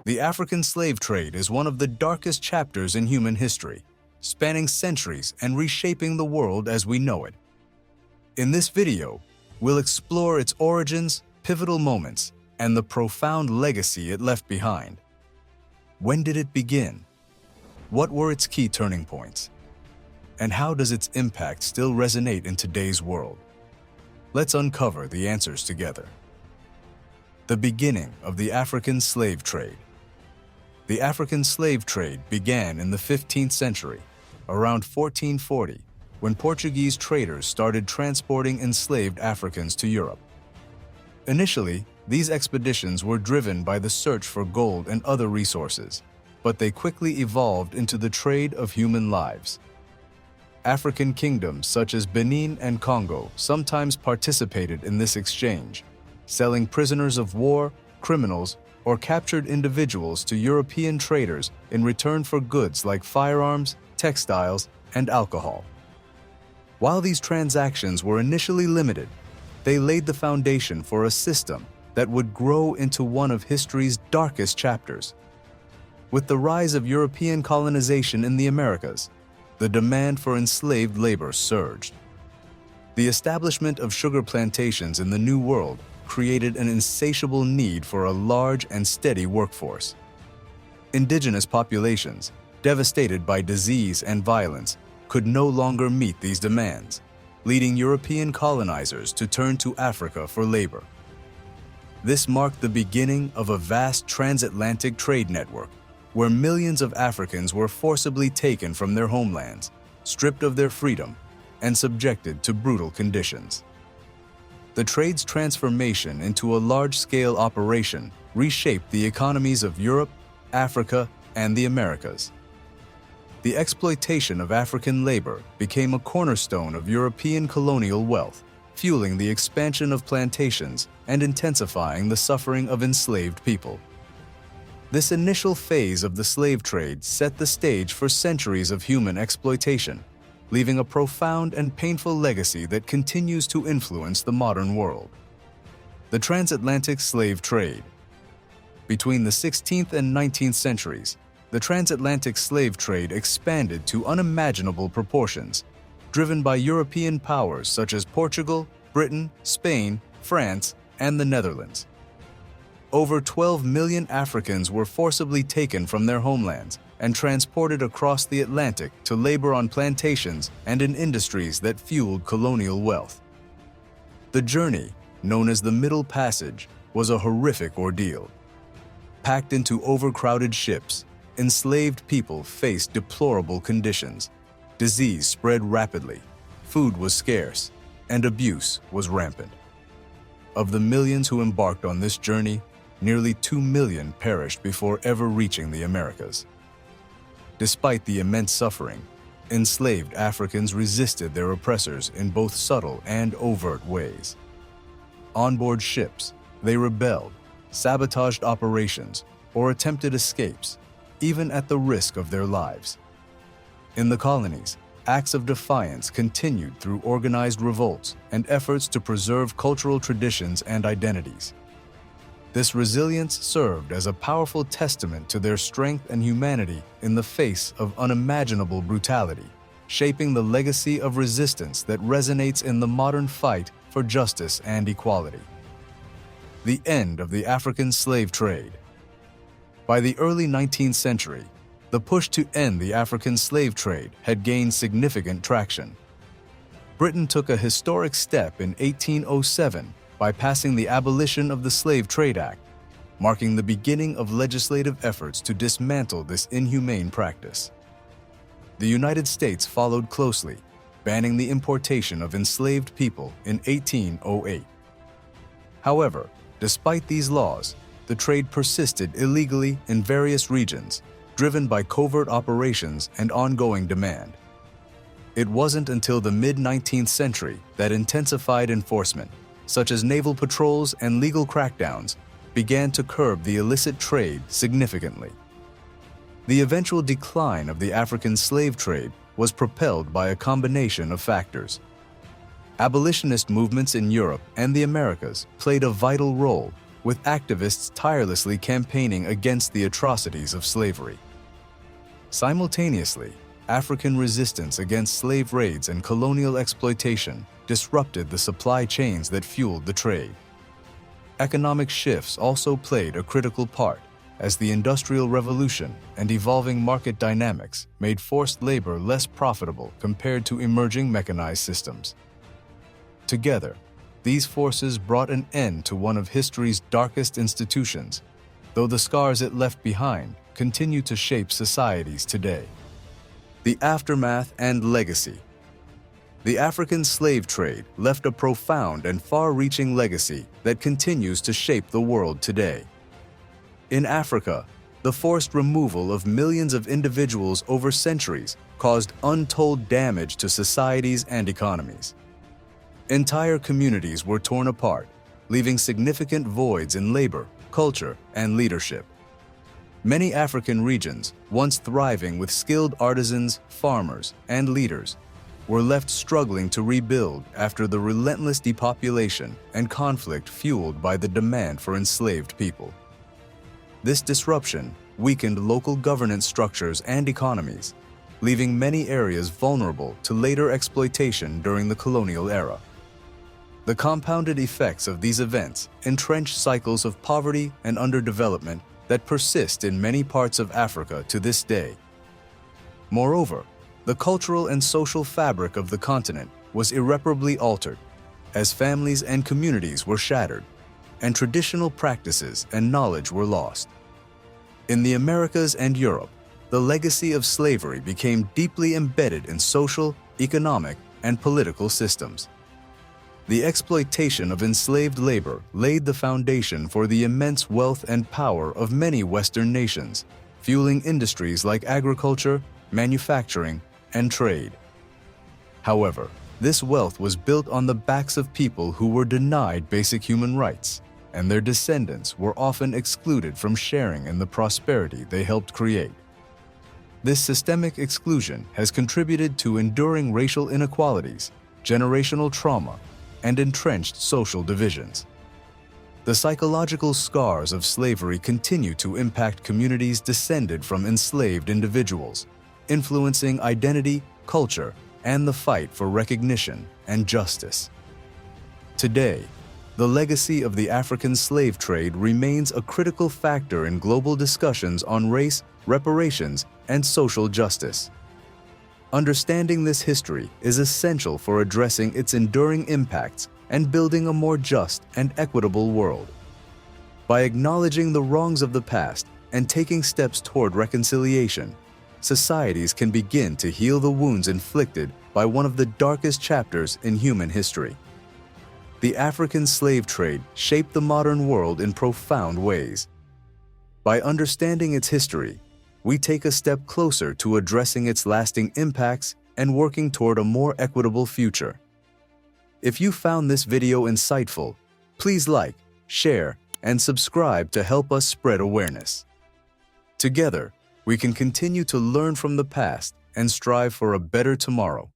The African slave trade is one of the darkest chapters in human history, spanning centuries and reshaping the world as we know it. In this video, we'll explore its origins, pivotal moments, and the profound legacy it left behind. When did it begin? What were its key turning points? And how does its impact still resonate in today's world? Let's uncover the answers together. The beginning of the African slave trade. The African slave trade began in the 15th century, around 1440, when Portuguese traders started transporting enslaved Africans to Europe. Initially, these expeditions were driven by the search for gold and other resources, but they quickly evolved into the trade of human lives. African kingdoms such as Benin and Congo sometimes participated in this exchange, selling prisoners of war, criminals, or captured individuals to European traders in return for goods like firearms, textiles, and alcohol. While these transactions were initially limited, they laid the foundation for a system that would grow into one of history's darkest chapters. With the rise of European colonization in the Americas, the demand for enslaved labor surged. The establishment of sugar plantations in the New World created an insatiable need for a large and steady workforce. Indigenous populations, devastated by disease and violence, could no longer meet these demands, leading European colonizers to turn to Africa for labor. This marked the beginning of a vast transatlantic trade network, where millions of Africans were forcibly taken from their homelands, stripped of their freedom, and subjected to brutal conditions. The trade's transformation into a large-scale operation reshaped the economies of Europe, Africa, and the Americas. The exploitation of African labor became a cornerstone of European colonial wealth, fueling the expansion of plantations and intensifying the suffering of enslaved people. This initial phase of the slave trade set the stage for centuries of human exploitation, leaving a profound and painful legacy that continues to influence the modern world. The Transatlantic slave trade. Between the 16th and 19th centuries, the transatlantic slave trade expanded to unimaginable proportions, driven by European powers such as Portugal, Britain, Spain, France, and the Netherlands. Over 12 million Africans were forcibly taken from their homelands and transported across the Atlantic to labor on plantations and in industries that fueled colonial wealth. The journey, known as the Middle Passage, was a horrific ordeal. Packed into overcrowded ships, enslaved people faced deplorable conditions. Disease spread rapidly, food was scarce, and abuse was rampant. Of the millions who embarked on this journey, nearly 2 million perished before ever reaching the Americas. Despite the immense suffering, enslaved Africans resisted their oppressors in both subtle and overt ways. On board ships, they rebelled, sabotaged operations, or attempted escapes, even at the risk of their lives. In the colonies, acts of defiance continued through organized revolts and efforts to preserve cultural traditions and identities. This resilience served as a powerful testament to their strength and humanity in the face of unimaginable brutality, shaping the legacy of resistance that resonates in the modern fight for justice and equality. The end of the African slave trade. By the early 19th century, the push to end the African slave trade had gained significant traction. Britain took a historic step in 1807 by passing the Abolition of the Slave Trade Act, marking the beginning of legislative efforts to dismantle this inhumane practice. The United States followed closely, banning the importation of enslaved people in 1808. However, despite these laws, the trade persisted illegally in various regions, driven by covert operations and ongoing demand. It wasn't until the mid-19th century that intensified enforcement, such as naval patrols and legal crackdowns, began to curb the illicit trade significantly. The eventual decline of the African slave trade was propelled by a combination of factors. Abolitionist movements in Europe and the Americas played a vital role, with activists tirelessly campaigning against the atrocities of slavery. Simultaneously, African resistance against slave raids and colonial exploitation disrupted the supply chains that fueled the trade. Economic shifts also played a critical part, as the Industrial Revolution and evolving market dynamics made forced labor less profitable compared to emerging mechanized systems. Together, these forces brought an end to one of history's darkest institutions, though the scars it left behind continue to shape societies today. The aftermath and legacy. The African slave trade left a profound and far-reaching legacy that continues to shape the world today. In Africa, the forced removal of millions of individuals over centuries caused untold damage to societies and economies. Entire communities were torn apart, leaving significant voids in labor, culture, and leadership. Many African regions, once thriving with skilled artisans, farmers, and leaders, were left struggling to rebuild after the relentless depopulation and conflict fueled by the demand for enslaved people. This disruption weakened local governance structures and economies, leaving many areas vulnerable to later exploitation during the colonial era. The compounded effects of these events entrench cycles of poverty and underdevelopment that persist in many parts of Africa to this day. Moreover, the cultural and social fabric of the continent was irreparably altered, as families and communities were shattered, and traditional practices and knowledge were lost. In the Americas and Europe, the legacy of slavery became deeply embedded in social, economic, and political systems. The exploitation of enslaved labor laid the foundation for the immense wealth and power of many Western nations, fueling industries like agriculture, manufacturing, and trade. However, this wealth was built on the backs of people who were denied basic human rights, and their descendants were often excluded from sharing in the prosperity they helped create. This systemic exclusion has contributed to enduring racial inequalities, generational trauma, and entrenched social divisions. The psychological scars of slavery continue to impact communities descended from enslaved individuals, influencing identity, culture, and the fight for recognition and justice. Today, the legacy of the African slave trade remains a critical factor in global discussions on race, reparations, and social justice. Understanding this history is essential for addressing its enduring impacts and building a more just and equitable world. By acknowledging the wrongs of the past and taking steps toward reconciliation, societies can begin to heal the wounds inflicted by one of the darkest chapters in human history. The African slave trade shaped the modern world in profound ways. By understanding its history, we take a step closer to addressing its lasting impacts and working toward a more equitable future. If you found this video insightful, please like, share, and subscribe to help us spread awareness. Together, we can continue to learn from the past and strive for a better tomorrow.